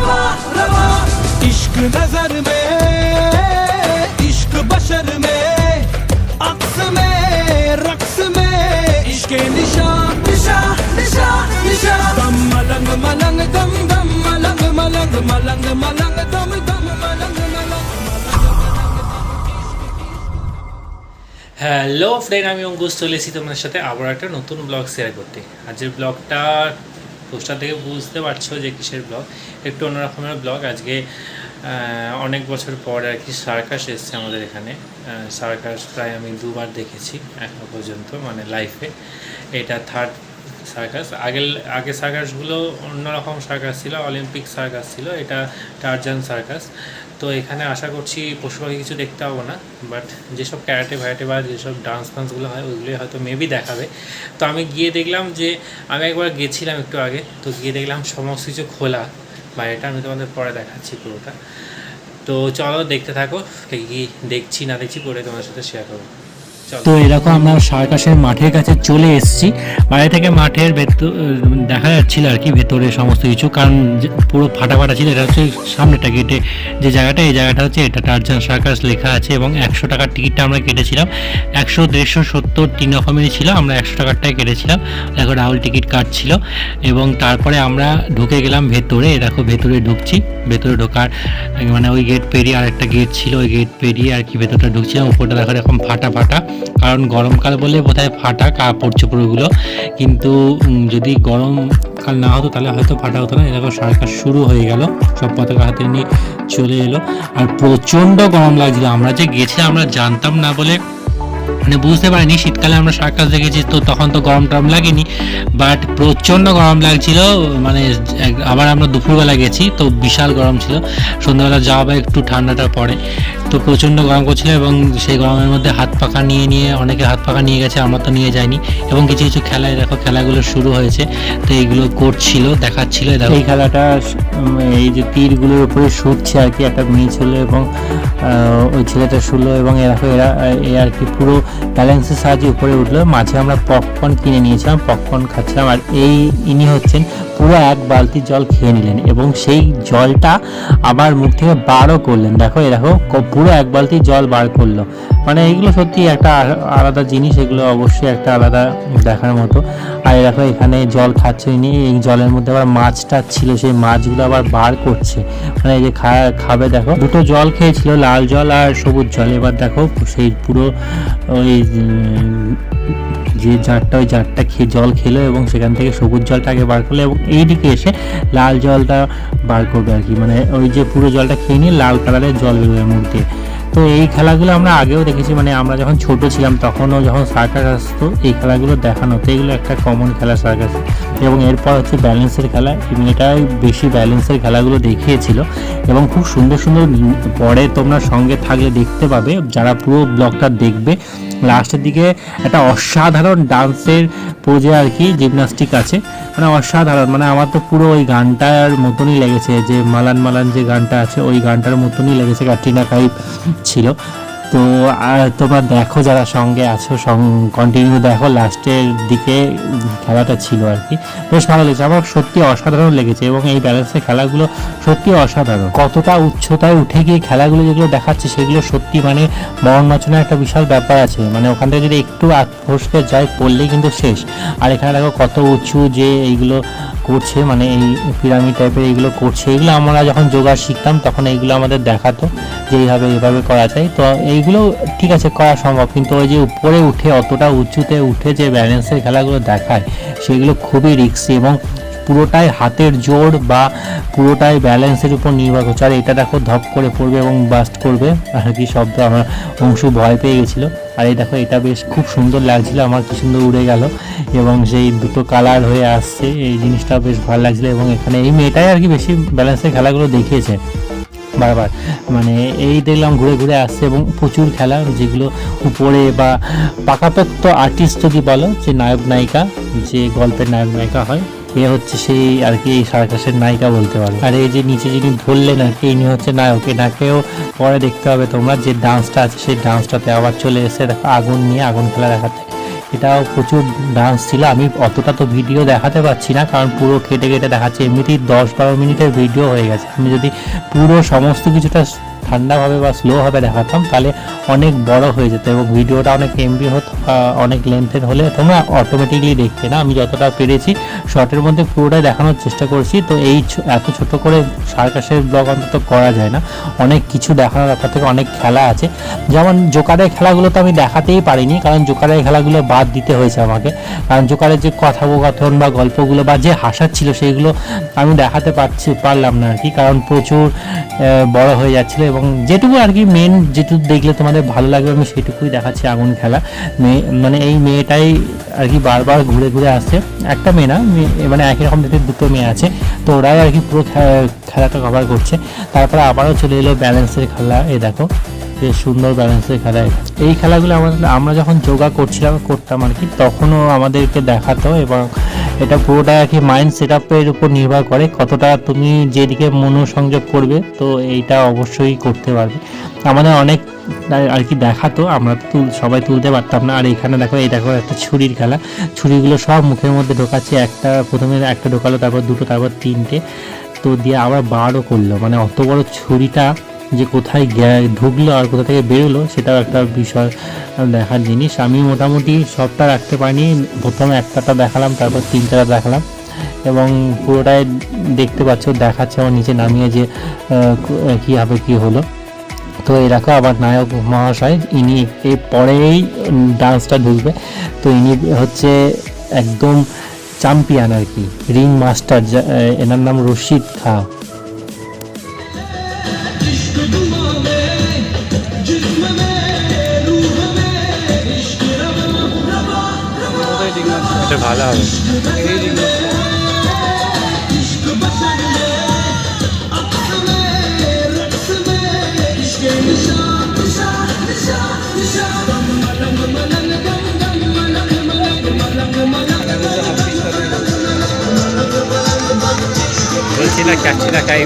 रवा रवा इश्क नजर में इश्क बशर में अक्स में रक्स में इश्क निशा निशा निशा निशा दम मलंग मलंग दम दम मलंग मलंग मलंग मलंग दम दम मलंग मलंग। হ্যালো ফ্রেন্ড, আমি অঙ্কুশ চলে এসেছি তোমাদের সাথে আবার একটা নতুন ব্লগ শেয়ার করতে। আজকের ব্লগটা পোস্টার থেকে বুঝতে পারছো যে কিসের ব্লগ, একটু অন্যরকমের ব্লগ। আজকে অনেক বছর পর আর কি সার্কাস এসছে আমাদের এখানে। সার্কাস প্রায় আমি দুবার দেখেছি এখনো পর্যন্ত, মানে লাইফে। এটা থার্ড সার্কাস। আগে সার্কাসগুলো অন্যরকম সার্কাস ছিল, অলিম্পিক সার্কাস ছিল, এটা টারজান সার্কাস। তো এখানে আশা করছি পশু পাখি কিছু দেখতে পাবো না, বাট যেসব ক্যারাটে ভ্যারাটে বা যেসব ডান্স ফান্সগুলো হয় ওইগুলোই হয়তো মেবি দেখাবে। তো আমি গিয়ে দেখলাম যে আমি একবার গেছিলাম একটু আগে, তো গিয়ে দেখলাম সমস্ত কিছু খোলা বাইরেটা। আমি তোমাদের পরে দেখাচ্ছি পুরোটা। তো চলো দেখতে থাকো, কি দেখছি না দেখছি পরে তোমাদের সাথে শেয়ার করবো। তো এরকম আমরা সার্কাসের মাঠের কাছে চলে এসেছি। বাইরে থেকে মাঠের ভেতর দেখা যাচ্ছিল আর কি ভেতরে সমস্ত কিছু, কারণ পুরো ফাটা ফাটা ছিল। এটা হচ্ছে সামনেটা গেটে যে জায়গাটা, এই জায়গাটা হচ্ছে এটা টারজান সার্কাস লেখা আছে, এবং 100 টাকার টিকিটটা আমরা কেটেছিলাম। 100, 150, 70 তিন রকমেরই ছিল, আমরা 100 টাকারটাই কেটেছিলাম। দেখো রাহুল টিকিট কাটছিল, এবং তারপরে আমরা ঢুকে গেলাম ভেতরে। দেখো ভেতরে ঢুকছি, ভেতরে ঢোকার মানে ওই গেট পেরিয়ে আর একটা গেট ছিল, ওই গেট পেরিয়ে আর কি ভেতরটা ঢুকছিলাম। উপরটা দেখো এরকম ফাটা ফাটা, কারণ গরমকাল বলে বোধহয় ফাটা কাপড় চোপড়গুলো, কিন্তু যদি গরমকাল না হতো তাহলে হয়তো ফাটা হতো না। এরকম সার্কাস শুরু হয়ে গেল, সব পতাকা হাতে নিয়ে চলে এলো, আর প্রচণ্ড গরম লাগছিল। আমরা যে গেছিলাম আমরা জানতাম না বলে মানে বুঝতে পারিনি। শীতকালে আমরা সার্কাস দেখেছি, তো তখন তো গরম টরম লাগেনি, বাট প্রচণ্ড গরম লাগছিল। মানে আবার আমরা দুপুরবেলা গেছি, তো বিশাল গরম ছিল। সন্ধ্যাবেলা যাওয়া বা একটু ঠান্ডাটা পড়ে, তো প্রচণ্ড গরম করছিল। এবং সেই গরমের মধ্যে হাত পাখা নিয়ে অনেকে হাত পাখা নিয়ে গেছে, আমরা তো নিয়ে যাইনি। এবং কিছু কিছু খেলায় দেখো খেলাগুলো শুরু হয়েছে, তো এইগুলো করছিল, দেখাচ্ছিল। এই খেলাটা এই যে তীরগুলোর উপরে ছুটছে আর কি, একটা মেয়ে ছিল এবং ওই ছেলেটা শুনলো, এবং এরা আর কি পুরো ব্যালেন্সের সাহায্যে উপরে উঠলো। মাঝে আমরা পপকর্ন কিনে নিয়েছিলাম, পপকর্ন খাচ্ছিলাম। আর ইনি হচ্ছেন পুরো এক বালতি জল খেয়ে নিলেন, এবং সেই জলটা আবার মুখ থেকে বারও করলেন। দেখো পুরো এক বালতি জল বার করলো। মানে এইগুলো সত্যি একটা আলাদা জিনিস, এগুলো অবশ্যই একটা আলাদা দেখার মতো। আর দেখো এখানে জল খাচ্ছে ইনি, এই জলের মধ্যে আবার মাছটা ছিল, সেই মাছগুলো আবার বার করছে, মানে এই যে খাবে। দেখো দুটো জল খেয়েছিল, লাল জল আর সবুজ জল। এবার দেখো সেই পুরো ওই যে জারটা, ওই জারটা জল খেলো, এবং সেখান থেকে সবুজ জলটা আগে বার করলো, এবং এইদিকে এসে লাল জলটা বার করবে আর কি। মানে ওই যে পুরো জলটা খেয়ে নিয়ে লাল কালারের জল বেরোবে মুখ দিয়ে। তো এই খেলাগুলো আমরা আগেও দেখেছি, মানে আমরা যখন ছোট ছিলাম তখনও যখন সার্কাস আসতো এই খেলাগুলো দেখানো হতো। এগুলো একটা কমন খেলা সার্কাস। এবং এরপর হচ্ছে ব্যালেন্সের খেলা, এবং এটাই বেশি ব্যালেন্সের খেলাগুলো দেখিয়েছিল, এবং খুব সুন্দর সুন্দর। পরে তোমরা সঙ্গে থাকলে দেখতে পাবে, যারা পুরো ব্লগটা দেখবে, লাস্টের দিকে একটা অসাধারণ ডান্সের পোজে আর কি জিমনাস্টিক আছে, মানে অসাধারণ। মানে আমার তো পুরো ওই গানটার মতনই লেগেছে, যে মালান মালান যে গানটা আছে ওই গানটার মতনই লেগেছে। ক্যাটরিনা কাইফ ছিল। তো তোমরা দেখো, যারা সঙ্গে আছো কন্টিনিউ দেখো, লাস্টের দিকে খেলাটা ছিল আর কি, বেশ ভালো লেগেছে আমার, সত্যি অসাধারণ লেগেছে। এবং এই ব্যালেন্সের খেলাগুলো সত্যি অসাধারণ। কতটা উচ্চতায় উঠে গিয়ে খেলাগুলো যেগুলো দেখাচ্ছে সেগুলো সত্যি মানে মরণ নাচনের একটা বিশাল ব্যাপার আছে। মানে ওখান থেকে যদি একটু ফসকে যায় পড়লেই কিন্তু শেষ। আর এখানে দেখো কত উঁচু যে এইগুলো করছে, মানে এই পিরামিড টাইপের এইগুলো করছে। এগুলো আমরা যখন যোগা শিখতাম তখন এইগুলো আমাদের দেখাতো যে এইভাবে করা যায়। তো এইগুলো ঠিক আছে করা সম্ভব, কিন্তু ওই যে উপরে উঠে অতটা উঁচুতে উঠে যে ব্যালেন্সের খেলাগুলো দেখায় সেগুলো খুবই রিস্কি, এবং পুরোটাই হাতের জোর বা পুরোটাই ব্যালেন্সের উপর নির্ভর করছে। আর এটা দেখো ধপ করে পড়বে এবং বাস্ট করবে আর কি শব্দ, আমার অংশু ভয় পেয়ে গেছিলো। আর এই দেখো এটা বেশ খুব সুন্দর লাগছিল আমার, কি সুন্দর উড়ে গেল, এবং সেই দুটো কালার হয়ে আসছে, এই জিনিসটা বেশ ভালো লাগছিলো। এবং এখানে এই মেয়েটাই আর কি বেশি ব্যালেন্সের খেলাগুলো দেখিয়েছে বারবার। মানে এই দেখলাম ঘুরে ঘুরে আসছে, এবং প্রচুর খেলা যেগুলো উপরে বা পাকাপোক্ত আর্টিস্ট যদি বলো, যে নায়ক নায়িকা, যে গল্পের নায়ক নায়িকা হয়, এ হচ্ছে সেই আর কি এই সার্কাসের নায়িকা বলতে পারো। আর এই যে নিচে যিনি ধরলেন আর কি, ইনি হচ্ছে নায়ক। এনাকেও পরে দেখতে হবে তোমরা, যে ডান্সটা আছে সেই ডান্সটাতে আবার চলে এসে দেখো আগুন নিয়ে আগুন খেলা দেখাতে। এটাও প্রচুর ডান্স ছিল। আমি অতটা তো ভিডিও দেখাতে পারছি না, কারণ পুরো কেটে কেটে দেখাচ্ছে। এমনিতেই 10-12 মিনিটের ভিডিও হয়ে গেছে। আমি যদি পুরো সমস্ত কিছুটা ঠান্ডাভাবে বা স্লোভাবে দেখাতাম তাহলে অনেক বড় হয়ে যেত এবং ভিডিওটা অনেক এমবি হতো, অনেক লেন্থের হলে তোমরা অটোমেটিকলি দেখতে না। আমি যতটা পেরেছি শর্টের মধ্যে পুরোটাই দেখানোর চেষ্টা করছি। তো এই এত ছোট করে সার্কাসের ব্লগ অন্তত করা যায় না, অনেক কিছু দেখানোর ব্যাপার থেকে অনেক খেলা আছে। যেমন জোকারের খেলাগুলো তো আমি দেখাতেই পারিনি, কারণ জোকারের খেলাগুলো বাদ দিতে হয়েছে আমাকে, কারণ জোকারের যে কথোপকথন বা গল্পগুলো বা যে হাসাচ্ছিল সেইগুলো আমি দেখাতে পারলাম না আর কি, কারণ প্রচুর বড় হয়ে যাচ্ছিলো। এবং যেটুকু আর কি মেন যেটুকু দেখলে তোমাদের ভালো লাগবে আমি সেটুকুই দেখাচ্ছি। আগুন খেলা মানে এই মেয়েটাই আর কি বারবার ঘুরে ঘুরে আসছে, একটা মেয়ে না, মানে একই রকম দেখতে দুটো মেয়ে আছে, তো ওরাই আর কি পুরো খেলাটা কভার করছে। তারপরে আবারও চলে এলো ব্যালেন্সের খেলা। এই দেখো বেশ সুন্দর ব্যালেন্সের খেলা। এই খেলাগুলো আমরা যখন যোগা করতাম আর কি, তখনও আমাদেরকে দেখাতো। এবং এটা পুরোটা আর কি মাইন্ড সেট আপের উপর নির্ভর করে, কতটা তুমি যেদিকে মনোসংযোগ করবে, তো এইটা অবশ্যই করতে পারবে। আমাদের অনেক আর কি দেখাতো, আমরা তো সবাই তুলতে পারতাম না। আর এখানে দেখো, এই দেখো একটা ছুরির খেলা, ছুরিগুলো সব মুখের মধ্যে ঢোকাচ্ছে। প্রথমে একটা ঢোকালো, তারপর দুটো, তারপর তিনটে, তো দিয়ে আবার বারও করলো। মানে অত বড় ছুরিটা যে কোথায় ঢুকলো আর কোথা থেকে বেরোলো সেটাও একটা বিষয় দেখার জিনিস। আমি মোটামুটি সবটা রাখতে পারিনি, প্রথমে একটা দেখালাম, তারপর 3টা দেখালাম এবং পুরোটাই দেখতে পাচ্ছ দেখাচ্ছে আমার নিচে নামিয়ে যে কীভাবে কী হলো। তো এই দেখো আবার নায়ক মহাশয়, ইনি এই পরেই ডান্সটা ঢুকবে। তো ইনি হচ্ছে একদম চ্যাম্পিয়ন আর কি, রিং মাস্টার, এনার নাম রশিদ খাঁ। এটা ভালো হবে। বলছি না কাচ্ছি না কাই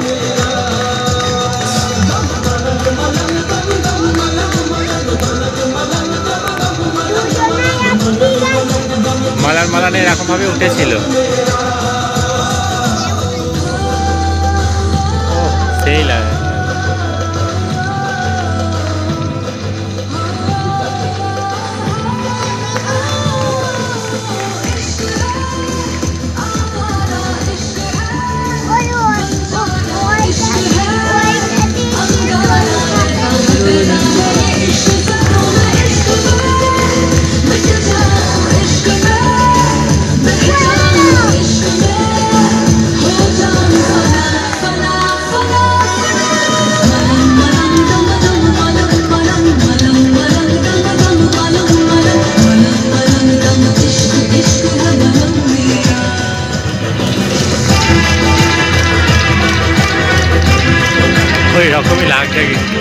মালানে এরকম ভাবে উঠেছিল। সেই লাগে। ওই রকমই লাগছে কিন্তু।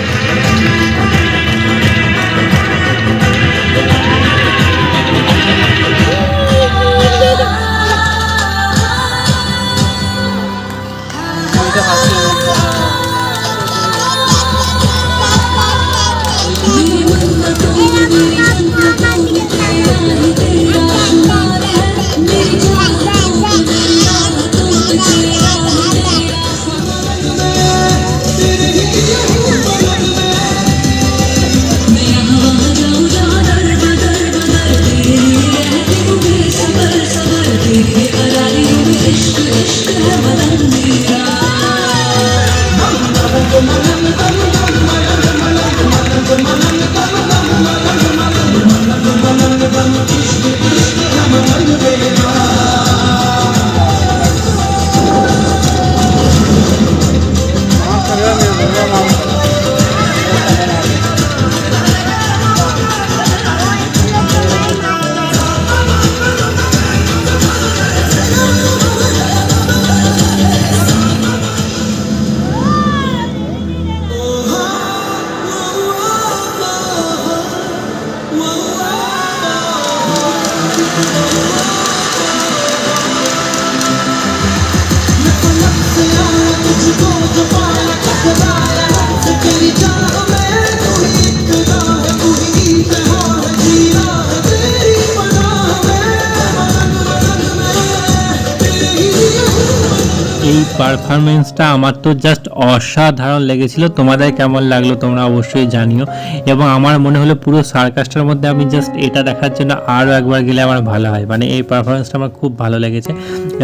এই পারফরমেন্সটা আমার তো জাস্ট অসাধারণ লেগেছিল। তোমাদের কেমন লাগলো তোমরা অবশ্যই জানিও। এবং আমার মনে হলো পুরো সার্কাসটার মধ্যে আমি জাস্ট এটা দেখার জন্য আরও একবার গেলে আমার ভালো হয়, মানে এই পারফরমেন্সটা আমার খুব ভালো লেগেছে।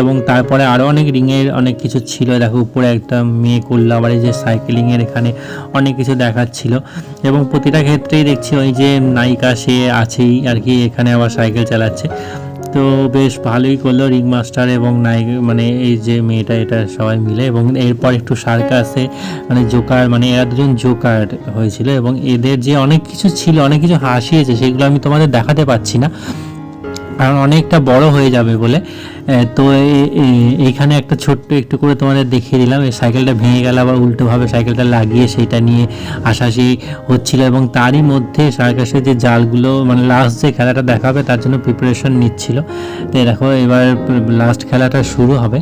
এবং তারপরে আরও অনেক রিংয়ের অনেক কিছু ছিল, দেখো উপরে একটা মেয়ে করলো, আবার এই যে সাইকেলিংয়ের এখানে অনেক কিছু দেখাচ্ছিল। এবং প্রতিটা ক্ষেত্রেই দেখছি ওই যে নায়িকা সে আছেই আর কি, এখানে আবার সাইকেল চালাচ্ছে। তো বেশ ভালোই করলো রিং মাস্টার এবং নায়ক, মানে এই যে মেয়েটা, এটা সবাই মিলে। এবং এরপর একটু সার্কাসে মানে জোকার, মানে এরা দুজন জোকার হয়েছিল। এবং এদের যে অনেক কিছু ছিল, অনেক কিছু হাসিয়েছে, সেগুলো আমি তোমাদের দেখাতে পাচ্ছি না কারণ অনেকটা বড় হয়ে যাবে বলে। তো এইখানে একটা ছোট্ট একটু করে তোমাদের দেখিয়ে দিলাম। এই সাইকেলটা ভেঙে গেল, আবার উল্টোভাবে সাইকেলটা লাগিয়ে সেইটা নিয়ে হাসাহাসি হচ্ছিল। এবং তারই মধ্যে সার্কাসের যে জালগুলো, মানে লাস্ট যে খেলাটা দেখাবে তার জন্য প্রিপারেশন নিচ্ছিল। তো দেখো এবার লাস্ট খেলাটা শুরু হবে।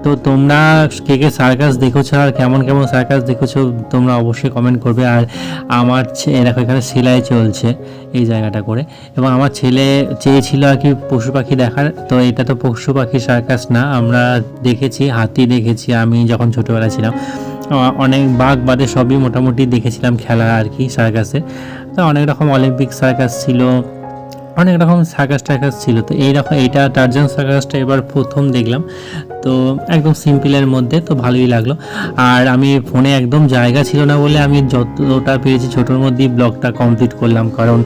তো তোমরা কে কে সার্কাস দেখেছো আর কেমন কেমন সার্কাস দেখেছো তোমরা অবশ্যই কমেন্ট করবে। আর আমার দেখো এখানে সেলাই চলছে এই জায়গাটা করে। এবং আমার ছেলে চেয়েছিল আর কি পশু পাখি দেখার, তো এটা তো পশু পাখি সার্কাস না, আমরা দেখেছি হাতি দেখেছি আমি যখন ছোটোবেলা ছিলাম। অনেক বাঘ বাদে সবই মোটামুটি দেখেছিলাম খেলা আর কি সার্কাসে। তো অনেক রকম অলিম্পিক সার্কাস ছিল, অনেক রকম সার্কাস টার্কাস ছিল। তো এইরকম এইটা টার্জান সার্কাসটা এবার প্রথম দেখলাম, তো একদম সিম্পলের মধ্যে, তো ভালোই লাগলো। আর আমি ফোনে একদম জায়গা ছিল না বলে আমি যতটা পেরেছি ছোটোর মধ্যেই ব্লগটা কমপ্লিট করলাম, কারণ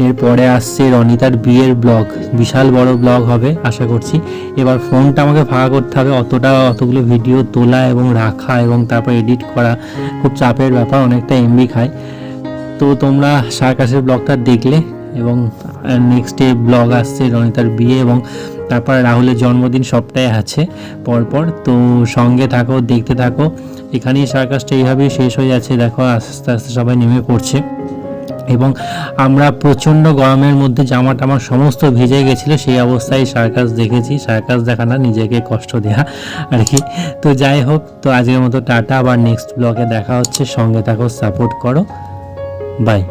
এরপরে আসছে রনিতার বিয়ের ব্লগ, বিশাল বড় ব্লগ হবে আশা করছি। এবার ফোনটা আমাকে ফাঁকা করতে হবে, অতগুলো ভিডিও তোলা এবং রাখা এবং তারপর এডিট করা খুব চাপের ব্যাপার, অনেকটা এমবি খায়। তো তোমরা সার্কাসের ব্লগটা দেখলে, এবং নেক্সট ডে ব্লগ আসছে রনিতার বিয়ে, এবং তারপর রাহুলের জন্মদিন সবটাই আছে পরপর। তো সঙ্গে থাকো, দেখতে থাকো। এখানেই সার্কাসটা এইভাবেই শেষ হয়ে যাচ্ছে, দেখো আস্তে আস্তে সবাই নেমে পড়ছে। এবং আমরা প্রচণ্ড গরমের মধ্যে জামা টামা সমস্ত ভিজে গেছিলো, সেই অবস্থায় সার্কাস দেখেছি। সার্কাস দেখা না, নিজেকে কষ্ট দেওয়া আর কি। তো যাই হোক, তো আজকের মতো টাটা, আবার নেক্সট ব্লগে দেখা হচ্ছে। সঙ্গে থাকো, সাপোর্ট করো, বাই।